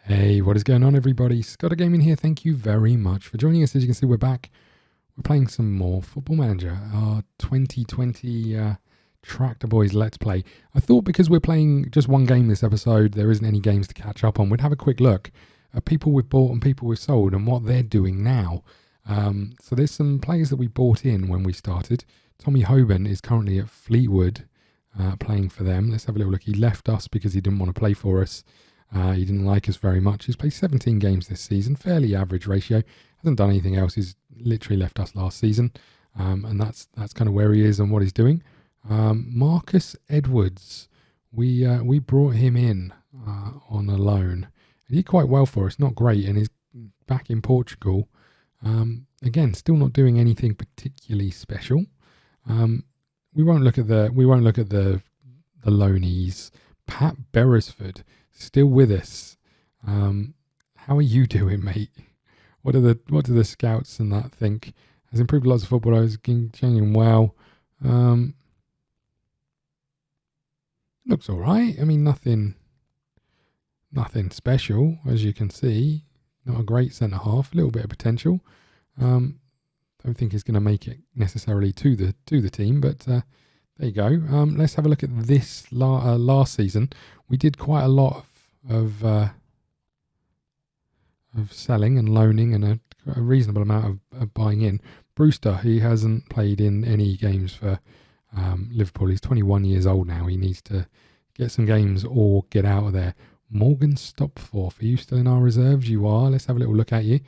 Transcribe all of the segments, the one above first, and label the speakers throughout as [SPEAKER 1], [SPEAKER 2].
[SPEAKER 1] Hey, what is going on, everybody? ScottDogGaming here. Thank you very much for joining us. As you can see, we're back. We're playing some more Football Manager, our 2020 Tractor Boys Let's Play. I thought because we're playing just one game this episode, there isn't any games to catch up on. We'd have a quick look at people we've bought and people we've sold and what they're doing now. So there's some players that we bought in when we started. Tommy Hoban is currently at Fleetwood playing for them. Let's have a little look. He left us because he didn't want to play for us. He didn't like us very much. He's played 17 games this season, fairly average ratio. Hasn't done anything else. He's literally left us last season, and that's kind of where he is and what he's doing. Marcus Edwards, we brought him in on a loan. He did quite well for us, not great, and he's back in Portugal. Again, still not doing anything particularly special. We won't look at the loanees. Pat Beresford, still with us. How are you doing, mate? What do the scouts and that think? Has improved lots of football. I was changing well. Looks all right. I mean, nothing special, as you can see. Not a great centre half. A little bit of potential. Don't think he's going to make it necessarily to the team, but there you go. Let's have a look at this last season. We did quite a lot of selling and loaning and a reasonable amount of buying in. Brewster, he hasn't played in any games for Liverpool. He's 21 years old now. He needs to get some games or get out of there. Morgan Stopforth, are you still in our reserves? You are. Let's have a little look at you.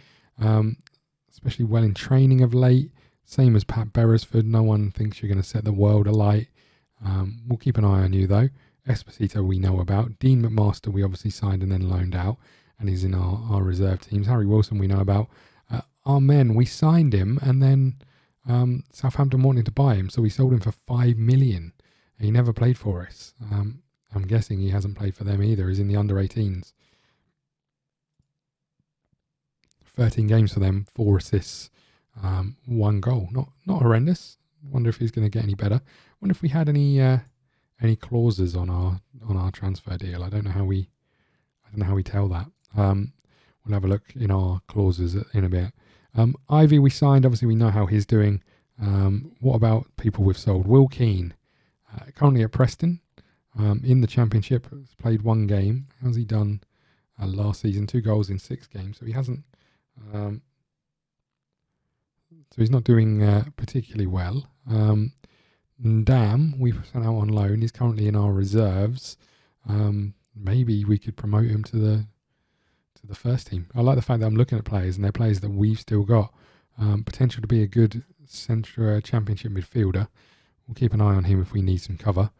[SPEAKER 1] Especially well in training of late. Same as Pat Beresford. No one thinks you're going to set the world alight. We'll keep an eye on you, though. Esposito we know about. Dean McMaster we obviously signed and then loaned out, and he's in our reserve teams. Harry Wilson we know about. Our men, we signed him, and then Southampton wanted to buy him, so we sold him for $5 million. He never played for us. I'm guessing he hasn't played for them either. He's in the under-18s. 13 games for them, 4 assists, 1 goal. Not horrendous. Wonder if he's going to get any better. Wonder if we had any clauses on our transfer deal. I don't know how we tell that. We'll have a look in our clauses in a bit. Ivy we signed. Obviously we know how he's doing. What about people we've sold? Will Keane, currently at Preston, in the Championship. Has played 1 game. How's he done last season? 2 goals in 6 games. So he hasn't. So he's not doing particularly well. Dam, we've sent out on loan. He's currently in our reserves. Maybe we could promote him to the first team. I like the fact that I'm looking at players, and they're players that we've still got potential to be a good central Championship midfielder. We'll keep an eye on him if we need some cover.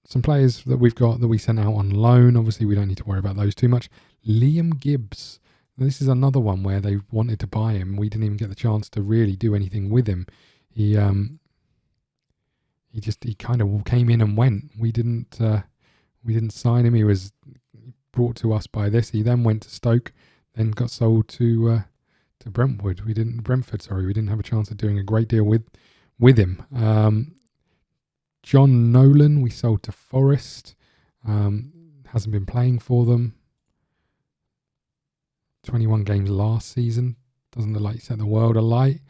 [SPEAKER 1] Some players that we've got that we sent out on loan. Obviously, we don't need to worry about those too much. Liam Gibbs. This is another one where they wanted to buy him. We didn't even get the chance to really do anything with him. He kind of came in and went. We didn't sign him. He was brought to us by this. He then went to Stoke, then got sold to Brentford. We didn't have a chance of doing a great deal with him. John Nolan, we sold to Forest. Hasn't been playing for them. 21 games last season. Doesn't look like he set the world alight.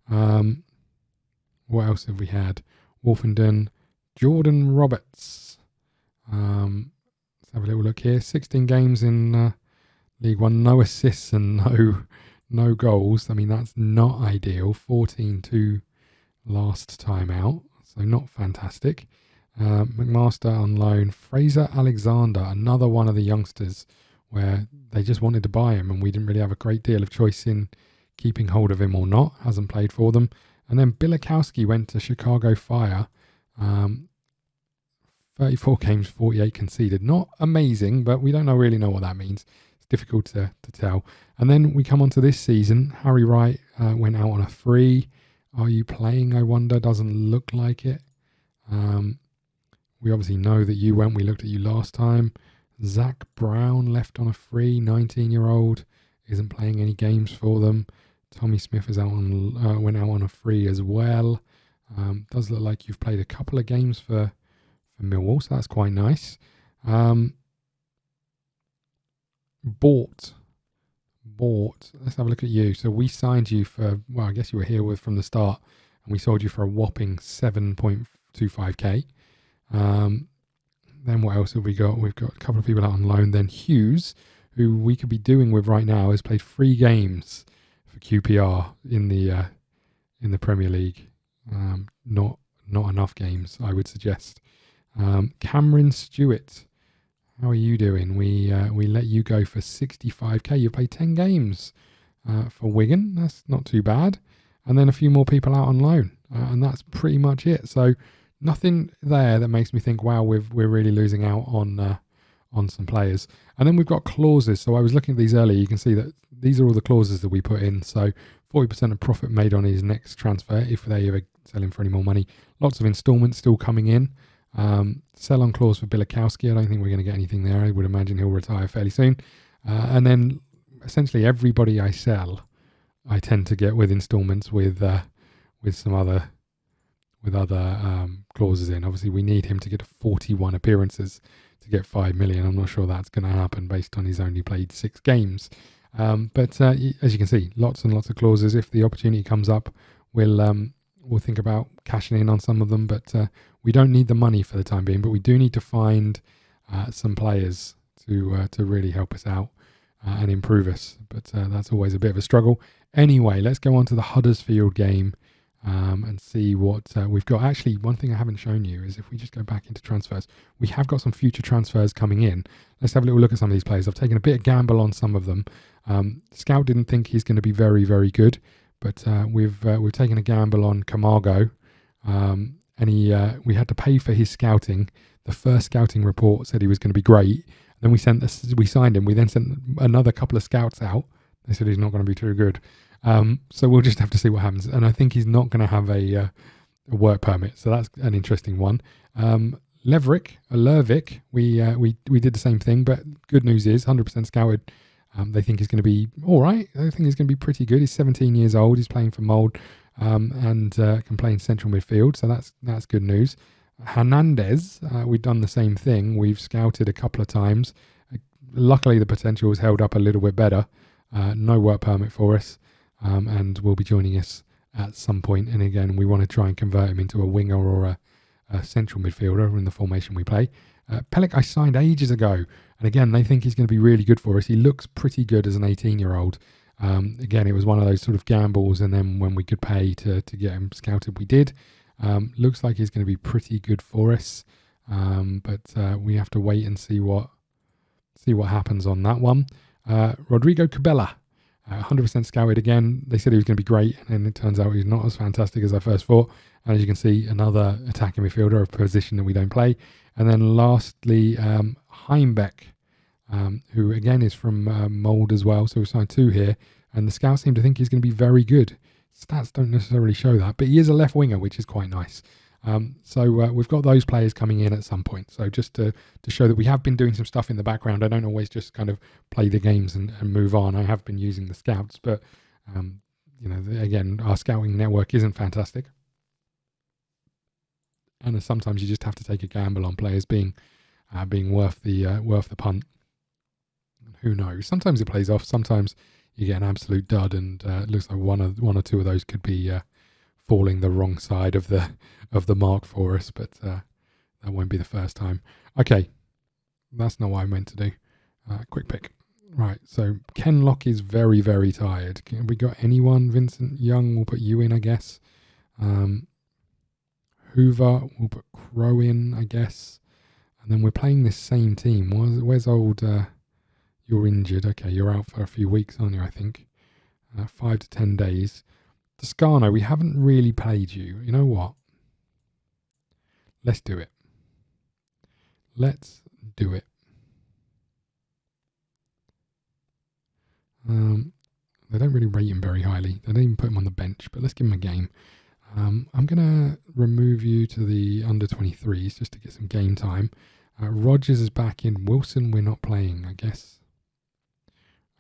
[SPEAKER 1] What else have we had? Wolfenden, Jordan Roberts. Let's have a little look here. 16 games in League One, no assists and no goals. I mean, that's not ideal. 14-2 last time out, so not fantastic. McMaster on loan. Fraser Alexander, another one of the youngsters where they just wanted to buy him and we didn't really have a great deal of choice in keeping hold of him or not. Hasn't played for them. And then Bilikowski went to Chicago Fire. 34 games, 48 conceded. Not amazing, but we don't really know what that means. It's difficult to tell. And then we come on to this season. Harry Wright went out on a free. Are you playing, I wonder? Doesn't look like it. We obviously know that you went. We looked at you last time. Zach Brown left on a free, 19-year-old, isn't playing any games for them. Tommy Smith went out on a free as well. Does look like you've played a couple of games for Millwall, so that's quite nice. bought. Let's have a look at you. So we signed you for, well, I guess you were here from the start, and we sold you for a whopping 7.25k. Then what else have we got? We've got a couple of people out on loan. Then Hughes, who we could be doing with right now, has played 3 games for QPR in the Premier League. Not enough games, I would suggest. Cameron Stewart, how are you doing? We let you go for 65k. You played 10 games for Wigan. That's not too bad. And then a few more people out on loan, and that's pretty much it. So nothing there that makes me think, wow, we're really losing out on some players. And then we've got clauses. So I was looking at these earlier. You can see that these are all the clauses that we put in. So 40% of profit made on his next transfer if they ever sell him for any more money. Lots of instalments still coming in. Sell on clause for Bilikowski. I don't think we're going to get anything there. I would imagine he'll retire fairly soon. And then essentially everybody I sell, I tend to get with instalments with some other clauses in. Obviously, we need him to get to 41 appearances to get 5 million. I'm not sure that's going to happen based on he's only played 6 games. But as you can see, lots and lots of clauses. If the opportunity comes up, we'll think about cashing in on some of them. But we don't need the money for the time being. But we do need to find some players to really help us out and improve us. But that's always a bit of a struggle. Anyway, let's go on to the Huddersfield game and see what we've got. Actually, one thing I haven't shown you is if we just go back into transfers, we have got some future transfers coming in. Let's have a little look at some of these players. I've taken a bit of gamble on some of them. Scout didn't think he's going to be very, very good, but we've taken a gamble on Camargo, and we had to pay for his scouting. The first scouting report said he was going to be great. Then we signed him. We then sent another couple of scouts out. They said he's not going to be too good. So we'll just have to see what happens. And I think he's not going to have a work permit. So that's an interesting one. Lervik, we did the same thing, but good news is 100% scouted. They think he's going to be all right. They think he's going to be pretty good. He's 17 years old. He's playing for Mold and can play in central midfield. So that's good news. Hernandez, we've done the same thing. We've scouted a couple of times. Luckily, the potential was held up a little bit better. No work permit for us, and will be joining us at some point. And again, we want to try and convert him into a winger or a central midfielder in the formation we play. Pellick I signed ages ago, and again, they think he's going to be really good for us. He looks pretty good as an 18-year-old. Again, it was one of those sort of gambles, and then when we could pay to get him scouted, we did. Looks like he's going to be pretty good for us, but we have to wait and see what happens on that one. Rodrigo Cabela, 100% scouted again. They said he was going to be great, and it turns out he's not as fantastic as I first thought. And as you can see, another attacking midfielder, a position that we don't play. And then lastly, Heimbeck, who again is from Mold as well. So we signed 2 here, and the scouts seem to think he's going to be very good. Stats don't necessarily show that, but he is a left winger, which is quite nice. So we've got those players coming in at some point. So just to show that we have been doing some stuff in the background. I don't always just kind of play the games and move on. I have been using the scouts, but again, our scouting network isn't fantastic. And sometimes you just have to take a gamble on players being worth the punt. Who knows? Sometimes it plays off. Sometimes you get an absolute dud, and it looks like one or two of those could be falling the wrong side of the mark for us. But that won't be the first time. Okay, that's not what I meant to do. Quick pick. Right. So Ken Locke is very, very tired. Have we got anyone? Vincent Young, we'll put you in, I guess. Hoover, we'll put Crow in, I guess. And then we're playing this same team. Where's old... you're injured. Okay, you're out for a few weeks, aren't you, I think? 5 to 10 days. Toscano, we haven't really played you. You know what? Let's do it. Let's do it. They don't really rate him very highly. They don't even put him on the bench, but let's give him a game. I'm going to remove you to the under-23s just to get some game time. Rogers is back in. Wilson, we're not playing, I guess.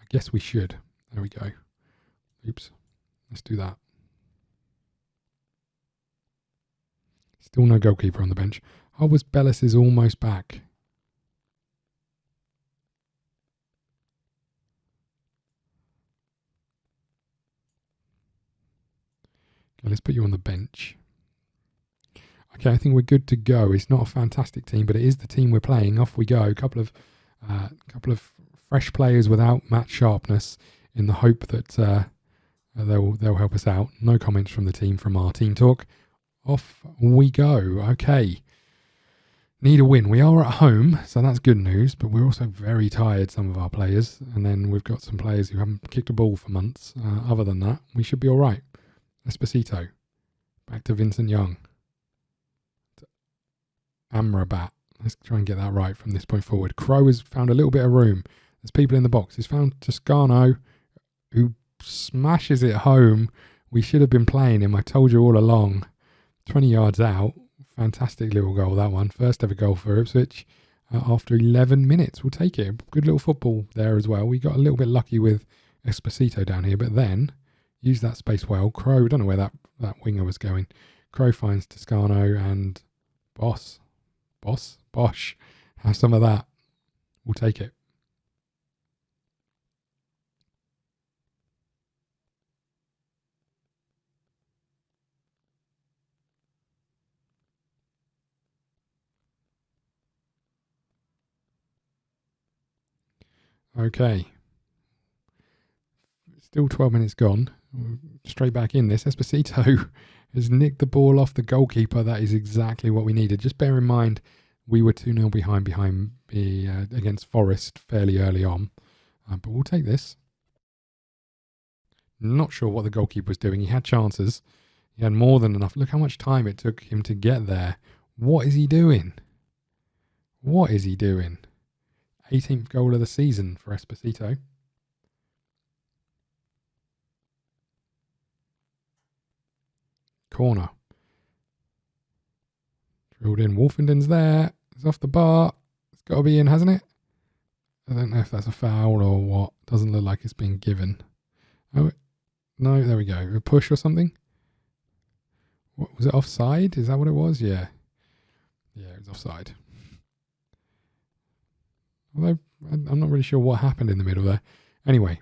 [SPEAKER 1] I guess we should. There we go. Oops. Let's do that. Still no goalkeeper on the bench. Harvard Bellis is almost back. Okay, let's put you on the bench. Okay, I think we're good to go. It's not a fantastic team, but it is the team we're playing. Off we go. A couple of fresh players without match sharpness, in the hope that they'll help us out. No comments from the team from our team talk. Off we go. Okay. Need a win. We are at home, so that's good news, but we're also very tired, some of our players. And then we've got some players who haven't kicked a ball for months. Other than that, we should be all right. Esposito. Back to Vincent Young. To Amrabat. Let's try and get that right from this point forward. Crow has found a little bit of room. There's people in the box. He's found Toscano, who smashes it home. We should have been playing him. I told you all along. 20 yards out. Fantastic little goal, that one. First ever goal for Ipswich after 11 minutes. We'll take it. Good little football there as well. We got a little bit lucky with Esposito down here, but then used that space well. Crow, don't know where that winger was going. Crow finds Toscano and Bosch. Have some of that. We'll take it. Okay. Still 12 minutes gone. Straight back in this. Esposito has nicked the ball off the goalkeeper. That is exactly what we needed. Just bear in mind, we were 2-0 behind against Forest fairly early on. But we'll take this. Not sure what the goalkeeper was doing. He had chances. He had more than enough. Look how much time it took him to get there. What is he doing? What is he doing? 18th goal of the season for Esposito. Corner. Drilled in. Wolfenden's there. It's off the bar. It's got to be in, hasn't it? I don't know if that's a foul or what. Doesn't look like it's been given. Oh, no, there we go. A push or something? What, was it offside? Is that what it was? Yeah. Yeah, it was offside. Although, I'm not really sure what happened in the middle there. Anyway.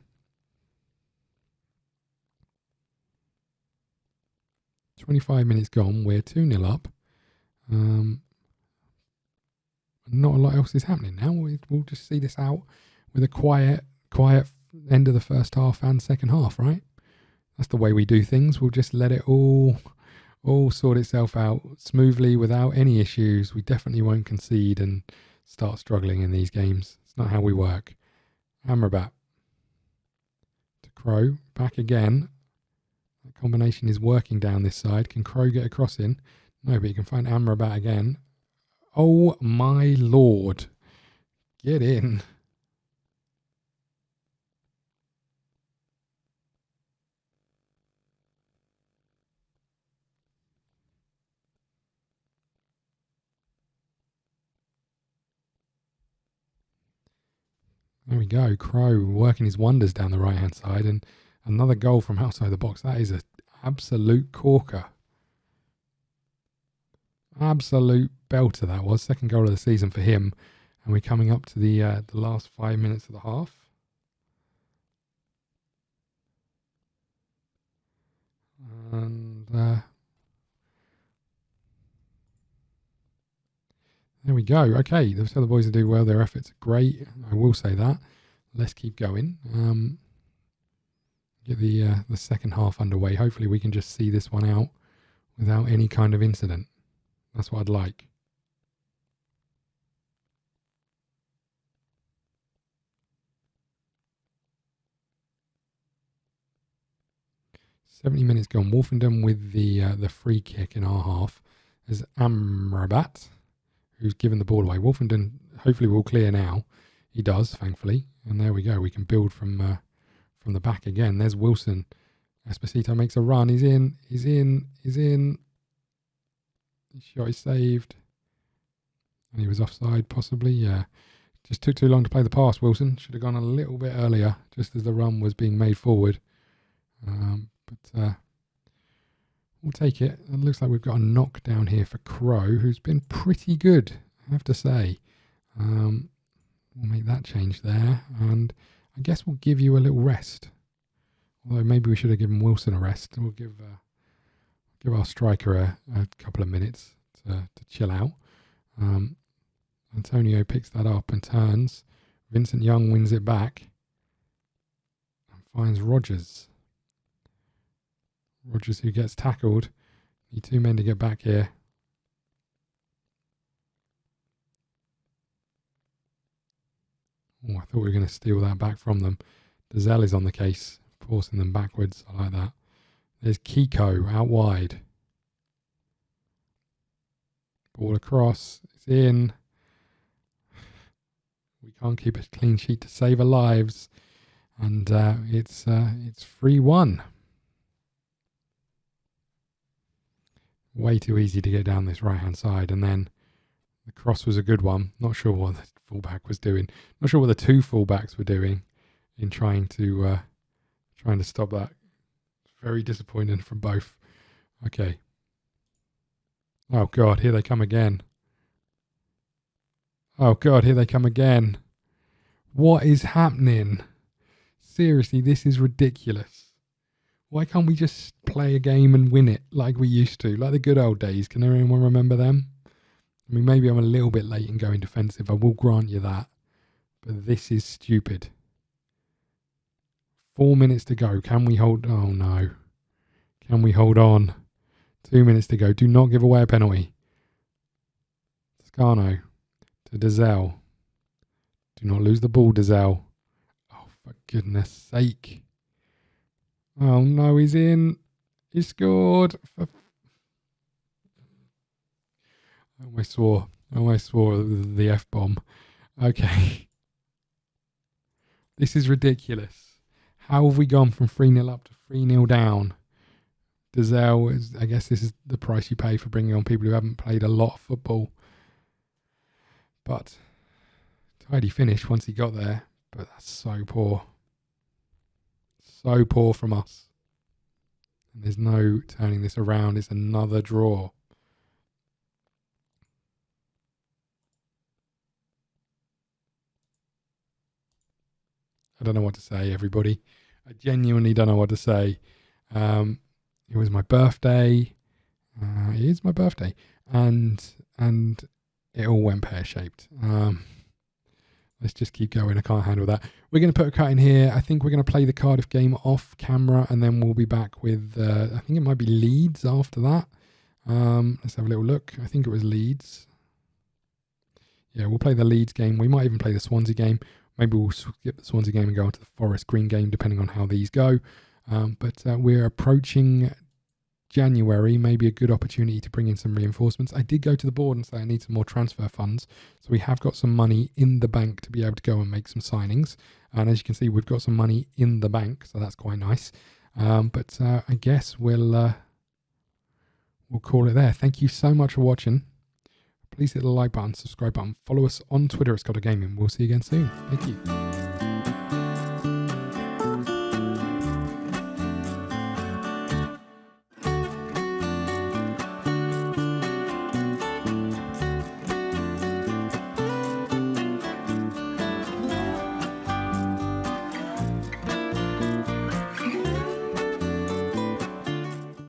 [SPEAKER 1] 25 minutes gone. We're 2-0 up. Not a lot else is happening now. We'll just see this out with a quiet end of the first half and second half, right? That's the way we do things. We'll just let it all sort itself out smoothly without any issues. We definitely won't concede and start struggling in these games. It's not how we work. Amrabat to Crow. Back again. That combination is working down this side. Can Crow get a cross in? No, but you can find Amrabat again. Oh my lord. Get in. There we go. Crow working his wonders down the right hand side, and another goal from outside the box. That is an absolute corker. Absolute belter that was. Second goal of the season for him. And we're coming up to the last 5 minutes of the half. And there we go. Okay, so the boys do well. Their efforts are great. I will say that. Let's keep going. Get the second half underway. Hopefully we can just see this one out without any kind of incident. That's what I'd like. $70 minutes gone. Wolfenden with the free kick in our half. There's Amrabat, who's given the ball away. Wolfenden hopefully will clear now. He does, thankfully. And there we go. We can build from the back again. There's Wilson. Esposito makes a run. He's in. His shot is saved. And he was offside, possibly. Yeah. Just took too long to play the pass, Wilson. Should have gone a little bit earlier, just as the run was being made forward. But we'll take it. It looks like we've got a knock down here for Crow, who's been pretty good, I have to say. We'll make that change there. And I guess we'll give you a little rest. Although maybe we should have given Wilson a rest. We'll give give our striker a couple of minutes to chill out. Antonio picks that up and turns. Vincent Young wins it back and finds Rogers. Rogers, who gets tackled. Need 2 men to get back here. Oh, I thought we were going to steal that back from them. Dazelle is on the case, forcing them backwards. I like that. There's Kiko out wide. Ball across. It's in. We can't keep a clean sheet to save our lives. And it's 3-1. Way too easy to get down this right-hand side. And then the cross was a good one. Not sure what the fullback was doing. Not sure what the two fullbacks were doing in trying to stop that. Very disappointing from both. Okay. Oh God, here they come again. Oh God, here they come again. What is happening? Seriously, this is ridiculous. Why can't we just play a game and win it like we used to, like the good old days? Can anyone remember them? I mean, maybe I'm a little bit late in going defensive. I will grant you that. But this is stupid. 4 minutes to go. Can we hold... Oh, no. Can we hold on? 2 minutes to go. Do not give away a penalty. Scano to Dazelle. Do not lose the ball, Dazelle. Oh, for goodness sake. Oh, no, he's in. He scored. I almost swore the F-bomb. Okay. This is ridiculous. How have we gone from 3-0 up to 3-0 down? Dazelle, I guess this is the price you pay for bringing on people who haven't played a lot of football. But tidy finish once he got there. But that's so poor. So poor from us. And there's no turning this around. It's another draw. I don't know what to say, everybody. I genuinely don't know what to say. It was my birthday. It is my birthday. And it all went pear-shaped. Let's just keep going. I can't handle that. We're going to put a cut in here. I think we're going to play the Cardiff game off camera, and then we'll be back with, I think it might be Leeds after that. Let's have a little look. I think it was Leeds. Yeah, we'll play the Leeds game. We might even play the Swansea game. Maybe we'll skip the Swansea game and go on to the Forest Green game, depending on how these go. But we're approaching January, maybe a good opportunity to bring in some reinforcements. I did go to the board and say I need some more transfer funds. So we have got some money in the bank to be able to go and make some signings. And as you can see, we've got some money in the bank. So that's quite nice. But I guess we'll call it there. Thank you so much for watching. Please hit the like button, subscribe button, follow us on Twitter at ScottDogGaming. We'll see you again soon. Thank you.